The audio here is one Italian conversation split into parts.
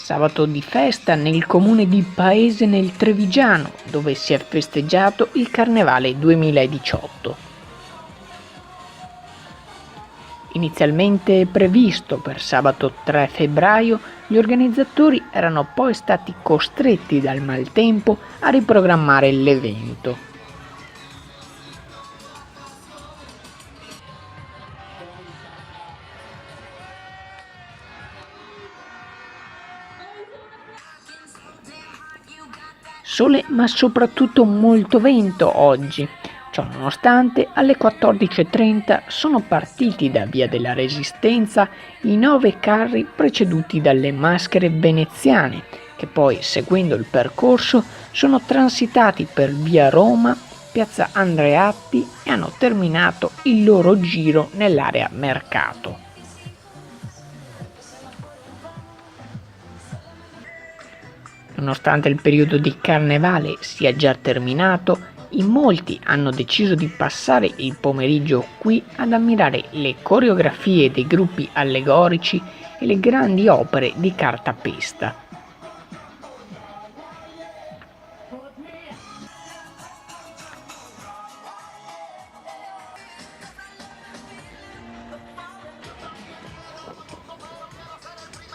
sabato di festa nel comune di Paese nel Trevigiano, dove si è festeggiato il Carnevale 2018. Inizialmente previsto per sabato 3 febbraio, gli organizzatori erano poi stati costretti dal maltempo a riprogrammare l'evento. Sole ma soprattutto molto vento oggi. Ciò nonostante, alle 14:30 sono partiti da Via della Resistenza i 9 carri preceduti dalle maschere veneziane, che poi, seguendo il percorso, sono transitati per Via Roma, Piazza Andreatti e hanno terminato il loro giro nell'area Mercato. Nonostante il periodo di carnevale sia già terminato, in molti hanno deciso di passare il pomeriggio qui ad ammirare le coreografie dei gruppi allegorici e le grandi opere di cartapesta.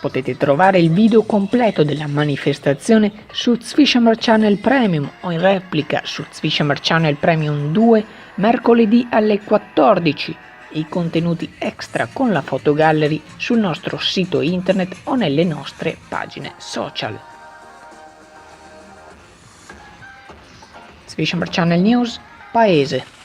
Potete trovare il video completo della manifestazione su Zwischamer Channel Premium o in replica su Zwischamer Channel Premium 2 mercoledì alle 14 e i contenuti extra con la fotogallery sul nostro sito internet o nelle nostre pagine social. Zwischamer Channel News, Paese.